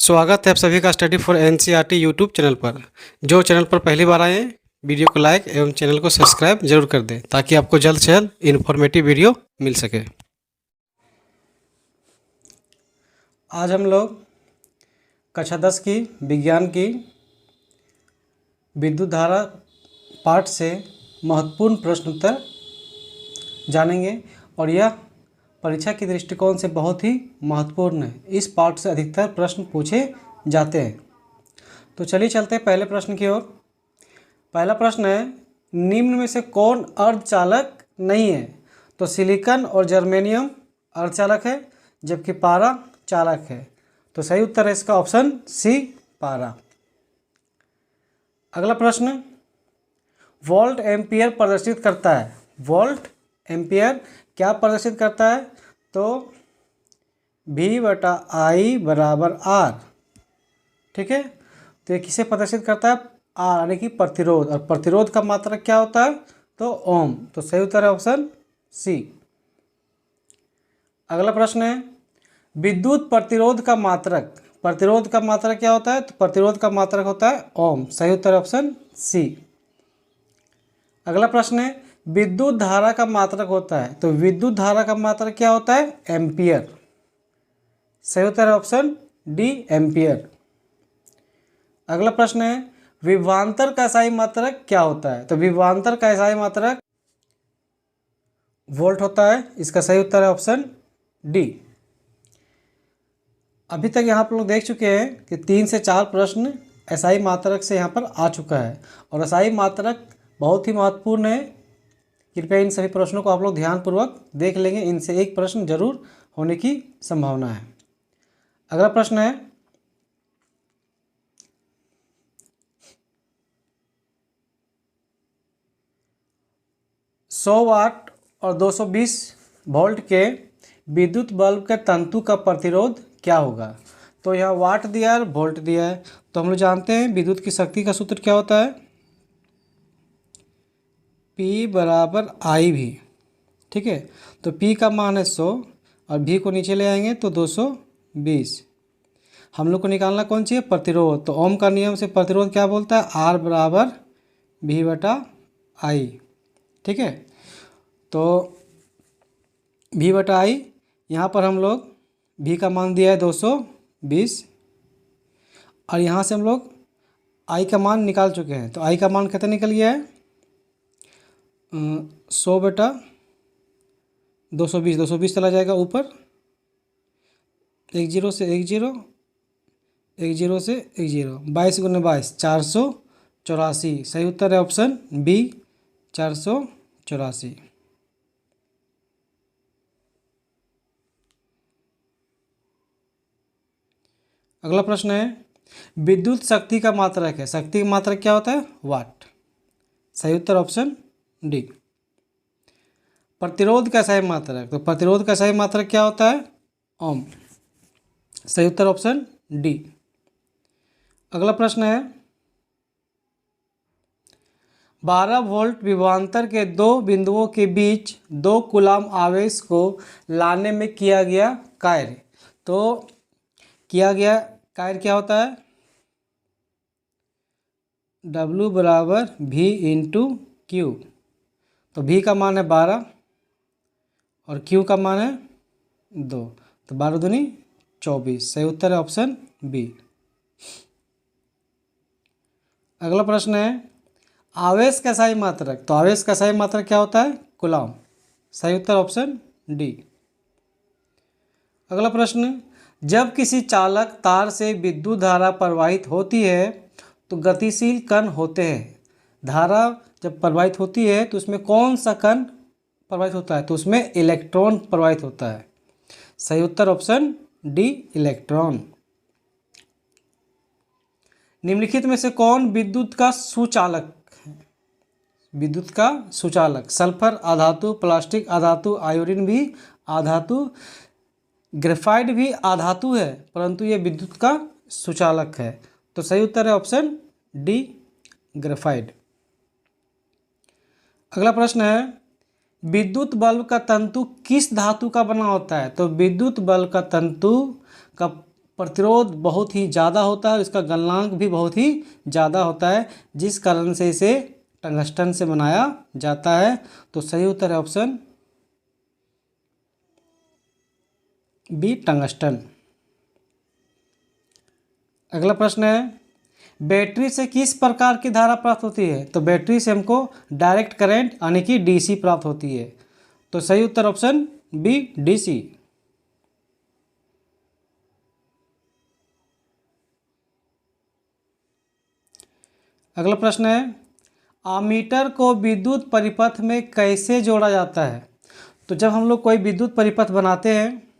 स्वागत है आप सभी का study for NCERT YouTube channel पर। जो चैनल पर पहली बार आए हैं, वीडियो को लाइक एवं चैनल को सब्सक्राइब जरूर कर दें ताकि आपको जल्द से जल्द इन्फॉर्मेटिव वीडियो मिल सके। आज हम लोग कक्षा 10 की विज्ञान की विद्युत धारा पाठ से महत्वपूर्ण प्रश्न उत्तर जानेंगे और यह परीक्षा के दृष्टिकोण से बहुत ही महत्वपूर्ण है। इस पाठ से अधिकतर प्रश्न पूछे जाते हैं। तो चलिए चलते हैं पहले प्रश्न की ओर। पहला प्रश्न है, निम्न में से कौन अर्धचालक नहीं है? तो सिलिकॉन और जर्मेनियम अर्धचालक है, जबकि पारा चालक है। तो सही उत्तर है इसका ऑप्शन सी, पारा। अगला प्रश्न, वोल्ट एम्पियर प्रदर्शित करता है। वोल्ट एम्पियर क्या प्रदर्शित करता है? तो V/I बराबर R। ठीक है, तो ये किसे प्रदर्शित करता है? R यानी कि प्रतिरोध, और प्रतिरोध का मात्रक क्या होता है? तो ओम। तो सही उत्तर है ऑप्शन सी। अगला प्रश्न है, विद्युत प्रतिरोध का मात्रक। प्रतिरोध का मात्रक क्या होता है? तो प्रतिरोध का मात्रक होता है ओम। सही उत्तर है ऑप्शन सी। अगला प्रश्न है, विद्युत धारा का मात्रक होता है। तो विद्युत धारा का मात्रक क्या होता है? एम्पियर। सही उत्तर है ऑप्शन डी, एम्पियर। अगला प्रश्न है, विभवांतर का SI मात्रक क्या होता है? तो विभवांतर का SI मात्रक वोल्ट होता है। इसका सही उत्तर है ऑप्शन डी। अभी तक यहाँ पर लोग देख चुके हैं कि 3 से 4 प्रश्न SI मात्रक से यहाँ पर आ चुका है, और SI मात्रक बहुत ही महत्वपूर्ण है। कृपया इन सभी प्रश्नों को आप लोग ध्यानपूर्वक देख लेंगे, इनसे एक प्रश्न जरूर होने की संभावना है। अगला प्रश्न है, 100 वाट और 220 वोल्ट के विद्युत बल्ब के तंतु का प्रतिरोध क्या होगा? तो यहाँ वाट दिया है, वोल्ट दिया है। तो हम लोग जानते हैं विद्युत की शक्ति का सूत्र क्या होता है? P/I भी। ठीक है, तो P का मान है 100 और V को नीचे ले आएंगे तो 220। हम लोग को निकालना कौन चाहिए? प्रतिरोध। तो ओम का नियम से प्रतिरोध क्या बोलता है? R बराबर V/I। ठीक है, तो V/I यहाँ पर हम लोग V का मान दिया है 220, और यहाँ से हम लोग I का मान निकाल चुके हैं। तो I का मान कितना निकल गया है? 100/220। 220 चला जाएगा ऊपर, 1 0 से 1 0, 1 0 से 1 0, 22 × 22 484। सही उत्तर है ऑप्शन बी, 484। अगला प्रश्न है, विद्युत शक्ति का मात्रक है। शक्ति का मात्रक क्या होता है? वाट। सही उत्तर ऑप्शन डी। प्रतिरोध का सही मात्रक। तो प्रतिरोध का सही मात्रक क्या होता है? ओम। सही उत्तर ऑप्शन डी। अगला प्रश्न है, 12 वोल्ट विभवांतर के 2 बिंदुओं के बीच 2 कूलाम आवेश को लाने में किया गया कार्य। तो किया गया कार्य क्या होता है? W बराबर V/Q। तो V का मान है 12 और Q का मान है 2, तो 12 दूनी 24। सही उत्तर है ऑप्शन बी। अगला प्रश्न है, आवेश का SI मात्रक। तो आवेश का SI मात्रक क्या होता है? कूलाम। सही उत्तर ऑप्शन डी। अगला प्रश्न, जब किसी चालक तार से विद्युत धारा प्रवाहित होती है तो गतिशील कण होते हैं। धारा जब प्रवाहित होती है तो उसमें कौन सा कण प्रवाहित होता है? तो उसमें इलेक्ट्रॉन प्रवाहित होता है। सही उत्तर ऑप्शन डी, इलेक्ट्रॉन। निम्नलिखित में से कौन विद्युत का सुचालक है? विद्युत का सुचालक। सल्फर अधातु, प्लास्टिक अधातु, आयोडीन भी अधातु, ग्रेफाइट भी अधातु है, परंतु ये विद्युत का सुचालक है। तो सही उत्तर है ऑप्शन डी, ग्रेफाइट। अगला प्रश्न है, विद्युत बल्ब का तंतु किस धातु का बना होता है? तो विद्युत बल्ब का तंतु का प्रतिरोध बहुत ही ज़्यादा होता है और इसका गलनांक भी बहुत ही ज़्यादा होता है, जिस कारण से इसे टंगस्टन से बनाया जाता है। तो सही उत्तर है ऑप्शन बी, टंगस्टन। अगला प्रश्न है, बैटरी से किस प्रकार की धारा प्राप्त होती है? तो बैटरी से हमको डायरेक्ट करंट यानी कि डीसी प्राप्त होती है। तो सही उत्तर ऑप्शन बी, डीसी। अगला प्रश्न है, आमीटर को विद्युत परिपथ में कैसे जोड़ा जाता है? तो जब हम लोग कोई विद्युत परिपथ बनाते हैं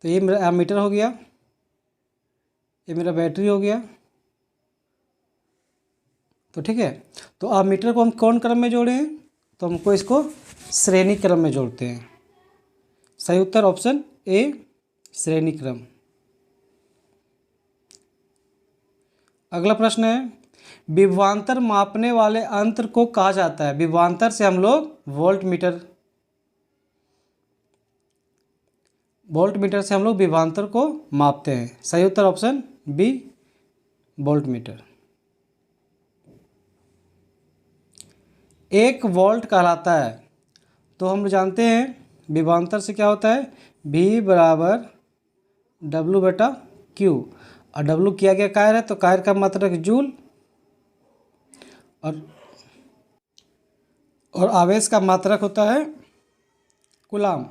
तो ये मेरा एमीटर हो गया, ये मेरा बैटरी हो गया। तो ठीक है, तो एमीटर को हम कौन क्रम में जोड़े हैं? तो हमको इसको श्रेणी क्रम में जोड़ते हैं। सही उत्तर ऑप्शन ए, श्रेणी क्रम। अगला प्रश्न है, विभवांतर मापने वाले यंत्र को कहा जाता है? विभवांतर से हम लोग वोल्ट मीटर से हम लोग विभवांतर को मापते हैं। सही उत्तर option B, voltmeter. 1 volt कहलाता है। तो हम जानते हैं विभवांतर से क्या होता है, V बराबर W/Q, और W किया गया कायर है तो कायर का मात्रक जूल, और आवेश का मात्रक होता है कूलाम।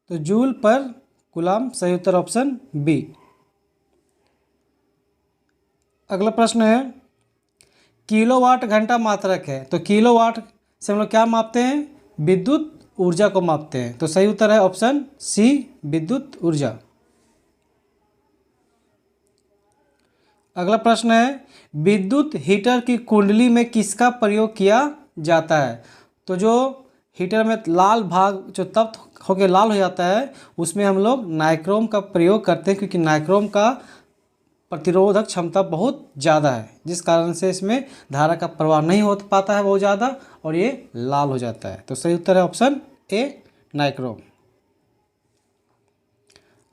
तो जूल पर कूलाम। सही उत्तर ऑप्शन बी। अगला प्रश्न है, किलोवाट घंटा मात्रक है। तो किलोवाट से हम लोग क्या मापते हैं? विद्युत ऊर्जा को मापते हैं। तो सही उत्तर है ऑप्शन सी, विद्युत ऊर्जा। अगला प्रश्न है, विद्युत हीटर की कुंडली में किसका प्रयोग किया जाता है? तो जो हीटर में लाल भाग जो तप्त होकर लाल हो जाता है उसमें हम लोग नाइक्रोम का प्रयोग करते हैं, क्योंकि नाइक्रोम का प्रतिरोधक क्षमता बहुत ज़्यादा है, जिस कारण से इसमें धारा का प्रवाह नहीं हो पाता है बहुत ज़्यादा और ये लाल हो जाता है। तो सही उत्तर है ऑप्शन ए, नाइक्रोम।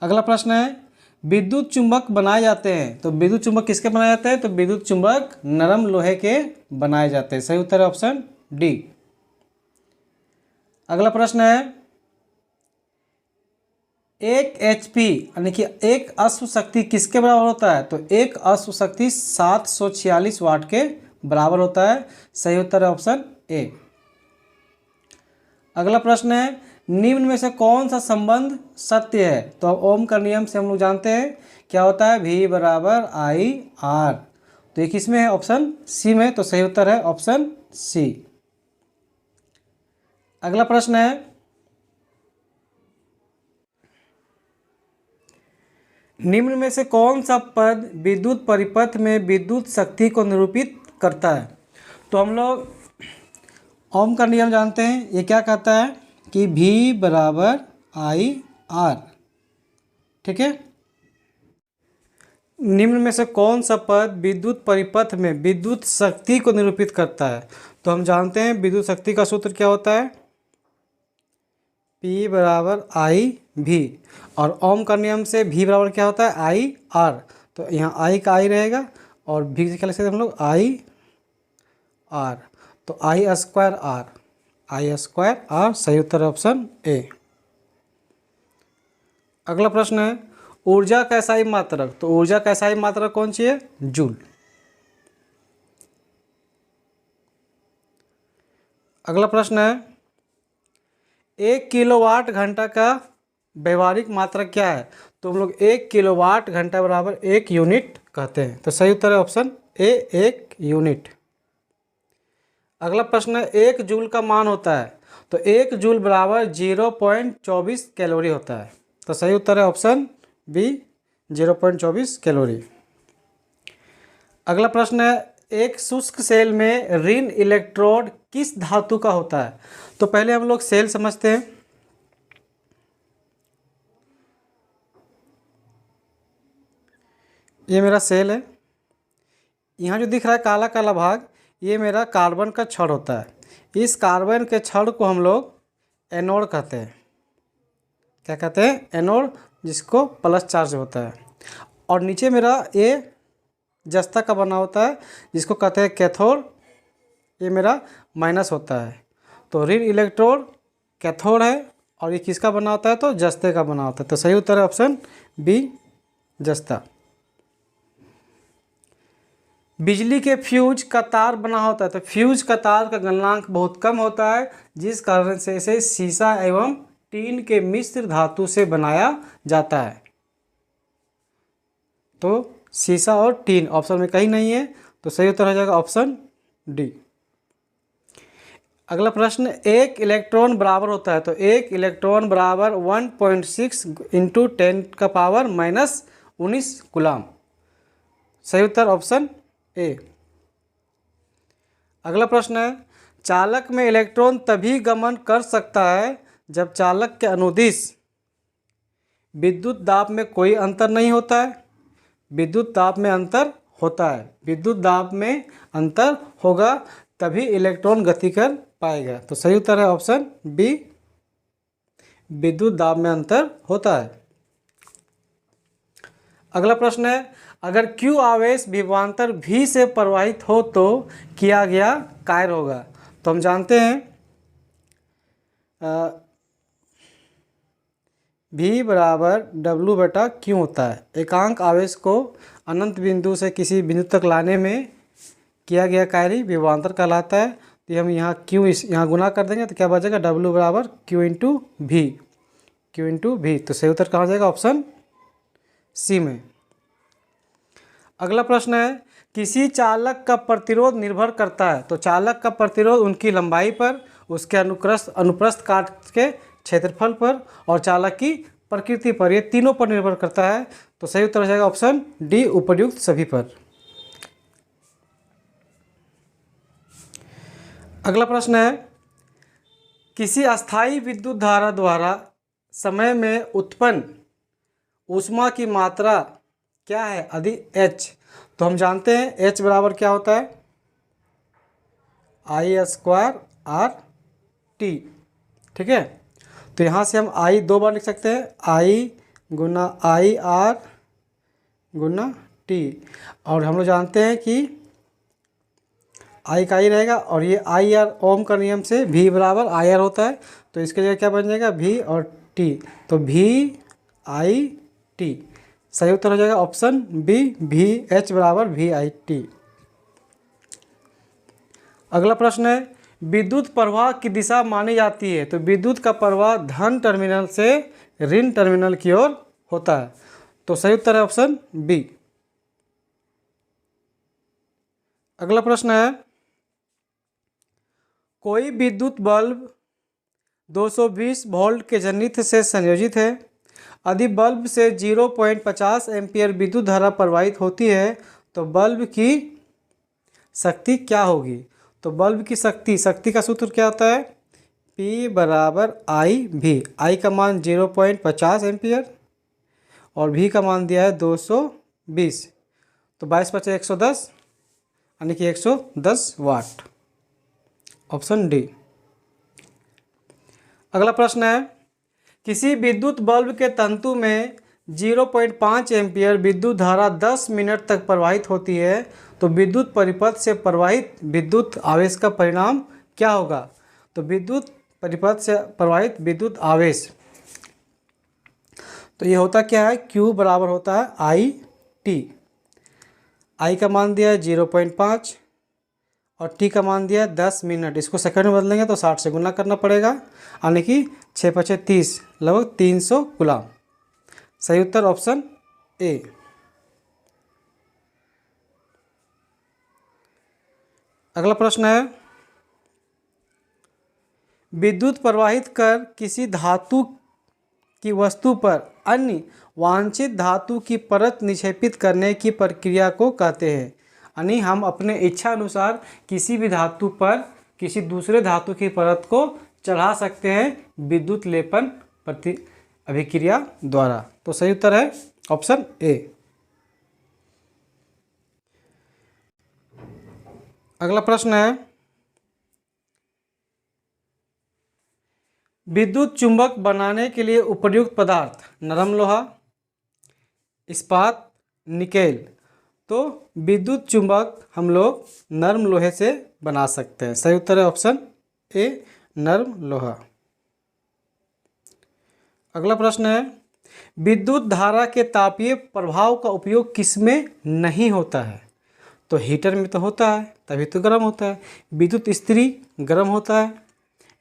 अगला प्रश्न है, विद्युत चुंबक बनाए जाते हैं। तो विद्युत चुंबक किसके बनाए जाते हैं? तो विद्युत चुंबक नरम लोहे के बनाए जाते हैं। सही उत्तर है ऑप्शन डी। अगला प्रश्न है, 1 HP यानी कि एक अश्व शक्ति किसके बराबर होता है? तो एक अश्व शक्ति 746 वाट के बराबर होता है। सही उत्तर है ऑप्शन ए। अगला प्रश्न है, निम्न में से कौन सा संबंध सत्य है? तो ओम का नियम से हम लोग जानते हैं क्या होता है, V बराबर IR। तो ये किस में है? ऑप्शन सी में। तो सही उत्तर है ऑप्शन सी। अगला प्रश्न है, निम्न में से कौन सा पद विद्युत परिपथ में विद्युत शक्ति को निरूपित करता है? तो हम लोग ओम का नियम जानते हैं। ये क्या कहता है कि V बराबर IR। ठीक है, निम्न में से कौन सा पद विद्युत परिपथ में विद्युत शक्ति को निरूपित करता है? तो हम जानते हैं विद्युत शक्ति का सूत्र क्या होता है, P बराबर IV, और ओम का नियम से V बराबर क्या होता है, IR। तो यहाँ I का I रहेगा और V से क्या लिख सकते हैं हम लोग, IR। तो I²R, I²R। सही उत्तर है ऑप्शन ए। अगला प्रश्न है, ऊर्जा का SI मात्रक। तो ऊर्जा का SI मात्रक कौन सी है? जूल। अगला प्रश्न है, 1 किलोवाट घंटा का व्यवहारिक मात्रक क्या है? तो हम लोग 1 किलोवाट घंटा बराबर 1 यूनिट कहते हैं। तो सही उत्तर है ऑप्शन ए, 1 यूनिट। अगला प्रश्न है, 1 जूल का मान होता है। तो 1 जूल बराबर 0.24 कैलोरी होता है। तो सही उत्तर है ऑप्शन बी, 0.24 कैलोरी। अगला प्रश्न है, एक शुष्क सेल में ऋण इलेक्ट्रोड किस धातु का होता है? तो पहले हम लोग सेल समझते हैं। ये मेरा सेल है, यहाँ जो दिख रहा है काला काला भाग ये मेरा कार्बन का छड़ होता है। इस कार्बन के छड़ को हम लोग एनोड कहते हैं। क्या कहते हैं? एनोड, जिसको प्लस चार्ज होता है। और नीचे मेरा ये जस्ता का बना होता है जिसको कहते हैं कैथोड, ये मेरा माइनस होता है। तो ऋण इलेक्ट्रोड कैथोड है और ये किसका बना होता है? तो जस्ते का बना होता है। तो सही उत्तर है ऑप्शन बी, जस्ता। बिजली के फ्यूज का तार बना होता है, तो फ्यूज का तार का गलनांक बहुत कम होता है, जिस कारण से इसे सीसा एवं टीन के मिश्र धातु से बनाया जाता है। तो सीसा और टीन ऑप्शन में कहीं नहीं है, तो सही उत्तर हो जाएगा ऑप्शन डी। अगला प्रश्न, एक इलेक्ट्रॉन बराबर होता है, तो एक इलेक्ट्रॉन बराबर 1.6 इंटू 10⁻⁻19 कूलम। सही उत्तर ऑप्शन ए। अगला प्रश्न है, चालक में इलेक्ट्रॉन तभी गमन कर सकता है जब चालक के अनुदिश विद्युत दाब में कोई अंतर नहीं होता है। विद्युत दाब में अंतर होता है, विद्युत दाब में अंतर होगा तभी इलेक्ट्रॉन गति कर पाएगा। तो सही उत्तर है ऑप्शन बी, विद्युत दाब में अंतर होता है। अगला प्रश्न है, अगर Q आवेश विभवांतर V से प्रवाहित हो तो किया गया कार्य होगा। तो हम जानते हैं V बराबर W/Q होता है। एकांक आवेश को अनंत बिंदु से किसी बिंदु तक लाने में किया गया कार्य विभवांतर कहलाता है। तो हम यहाँ Q यहाँ गुना कर देंगे तो क्या बचेगा? W बराबर Q into V, Q into V। तो सही उत्तर कहाँ हो जाएगा? ऑप्शन सी में। अगला प्रश्न है, किसी चालक का प्रतिरोध निर्भर करता है, तो चालक का प्रतिरोध उनकी लंबाई पर, उसके अनुप्रस्थ काट के क्षेत्रफल पर और चालक की प्रकृति पर, ये तीनों पर निर्भर करता है। तो सही उत्तर हो जाएगा ऑप्शन डी, उपर्युक्त सभी पर। अगला प्रश्न है, किसी अस्थायी विद्युत धारा द्वारा समय में उत्पन्न ऊष्मा की मात्रा क्या है? अधिक H। तो हम जानते हैं H बराबर क्या होता है? I² ठीक है। तो यहाँ से हम I दो बार लिख सकते हैं, I Guna IR Guna T। और हम लोग जानते हैं कि I का I रहेगा और ये IR ओम का नियम से V बराबर IR होता है। तो इसके जगह क्या बन जाएगा? V और T। तो VIT। सही उत्तर हो जाएगा ऑप्शन बी, VH बराबर VIT। अगला प्रश्न है, विद्युत प्रवाह की दिशा मानी जाती है, तो विद्युत का प्रवाह धन टर्मिनल से ऋण टर्मिनल की ओर होता है। तो सही उत्तर है ऑप्शन बी। अगला प्रश्न है, कोई विद्युत बल्ब 220 वोल्ट के जनित्र से संयोजित है। यदि बल्ब से 0.50 एम्पियर विद्युत धारा प्रवाहित होती है तो बल्ब की शक्ति क्या होगी? तो बल्ब की शक्ति का सूत्र क्या होता है? P बराबर IV। I का मान 0.50 एम्पियर और V का मान दिया है 220। तो 22 बचे 110 यानी कि 110 वाट। Option D. अगला प्रश्न है, किसी विद्युत बल्ब के तंतु में 0.5 एम्पियर विद्युत धारा 10 मिनट तक प्रवाहित होती है, तो विद्युत परिपथ से प्रवाहित विद्युत आवेश का परिणाम क्या होगा? तो विद्युत परिपथ से प्रवाहित विद्युत आवेश, तो ये होता क्या है? Q बराबर होता है IT। I का मान दिया है 0.5 और T का मान दिया है 10 मिनट। इसको सेकंड में बदलेंगे तो 60 से गुना करना पड़ेगा, यानी कि 6×5 = 30, लगभग 300 कूलम। सही उत्तर ऑप्शन ए। अगला प्रश्न है, विद्युत प्रवाहित कर किसी धातु की वस्तु पर अन्य वांछित धातु की परत निक्षेपित करने की प्रक्रिया को कहते हैं। यानी हम अपने इच्छा अनुसार किसी भी धातु पर किसी दूसरे धातु की परत को चढ़ा सकते हैं विद्युत लेपन प्रति अभिक्रिया द्वारा। तो सही उत्तर है ऑप्शन ए। अगला प्रश्न है, विद्युत चुंबक बनाने के लिए उपयुक्त पदार्थ नरम लोहा, इस्पात, निकेल। तो विद्युत चुंबक हम लोग नरम लोहे से बना सकते हैं। सही उत्तर है ऑप्शन ए, नरम लोहा। अगला प्रश्न है, विद्युत धारा के तापीय प्रभाव का उपयोग किसमें नहीं होता है? तो हीटर में तो होता है, तभी तो गर्म होता है। विद्युत इस्त्री गर्म होता है,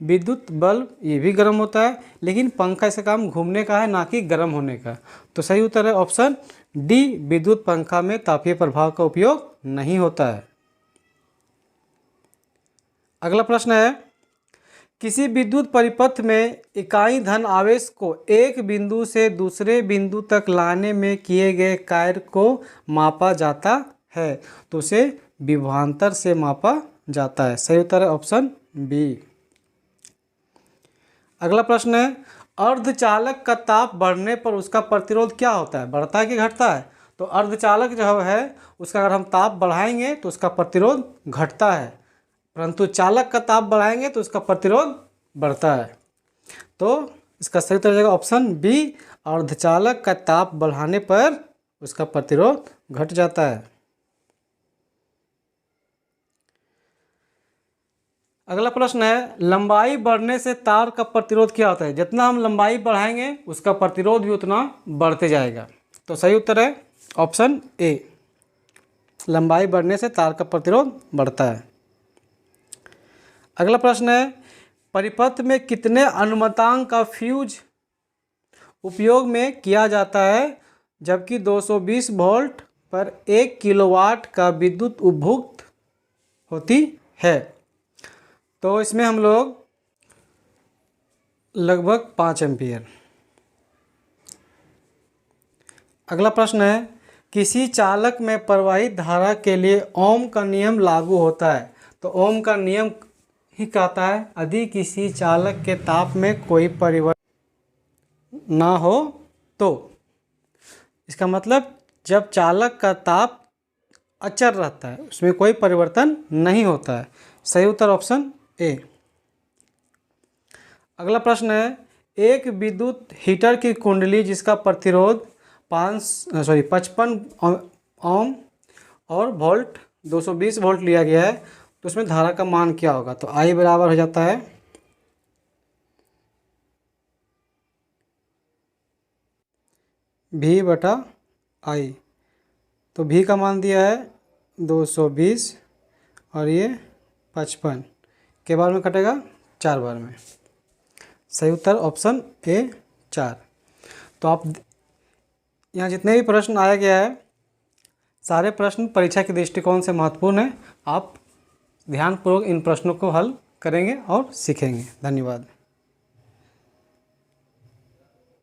विद्युत बल्ब ये भी गर्म होता है, लेकिन पंखा इसका काम घूमने का है, ना कि गर्म होने का। तो सही उत्तर है ऑप्शन डी, विद्युत पंखा में तापीय प्रभाव का उपयोग नहीं होता है। अगला प्रश्न है, किसी विद्युत परिपथ में इकाई धन आवेश को एक बिंदु से दूसरे बिंदु तक लाने में किए गए कार्य को मापा जाता है, तो उसे विभवांतर से मापा जाता है। सही उत्तर है ऑप्शन बी। अगला प्रश्न है, अर्धचालक का ताप बढ़ने पर उसका प्रतिरोध क्या होता है? बढ़ता है कि घटता है? तो अर्धचालक जो है उसका अगर हम ताप बढ़ाएंगे तो उसका प्रतिरोध घटता है, परंतु चालक का ताप बढ़ाएंगे तो उसका प्रतिरोध बढ़ता है। तो इसका सही उत्तर हो जाएगा ऑप्शन बी, अर्धचालक का ताप बढ़ाने पर उसका प्रतिरोध घट जाता है। अगला प्रश्न है, लंबाई बढ़ने से तार का प्रतिरोध क्या होता है? जितना हम लंबाई बढ़ाएंगे उसका प्रतिरोध भी उतना बढ़ते जाएगा। तो सही उत्तर है ऑप्शन ए, लंबाई बढ़ने से तार का प्रतिरोध बढ़ता है। अगला प्रश्न है, परिपथ में कितने अनुमतांक का फ्यूज उपयोग में किया जाता है जबकि 220 वोल्ट पर 1 किलोवाट का विद्युत उपभोग होती है? तो इसमें हम लोग लगभग 5 एम्पीयर। अगला प्रश्न है, किसी चालक में प्रवाहित धारा के लिए ओम का नियम लागू होता है? तो ओम का नियम ही कहता है, यदि किसी चालक के ताप में कोई परिवर्तन ना हो तो। इसका मतलब जब चालक का ताप अचर रहता है, उसमें कोई परिवर्तन नहीं होता है। सही उत्तर ऑप्शन ए। अगला प्रश्न है, एक विद्युत हीटर की कुंडली जिसका प्रतिरोध 55 ओम और वोल्ट 220 वोल्ट लिया गया है, तो उसमें धारा का मान क्या होगा? तो आई बराबर हो जाता है V बटा आई। तो V का मान दिया है 220 और ये 55 के बार में कटेगा 4 बार में। सही उत्तर ऑप्शन ए 4। तो आप यहाँ जितने भी प्रश्न आया गया है, सारे प्रश्न परीक्षा के दृष्टिकोण से महत्वपूर्ण है। आप ध्यानपूर्वक इन प्रश्नों को हल करेंगे और सीखेंगे। धन्यवाद।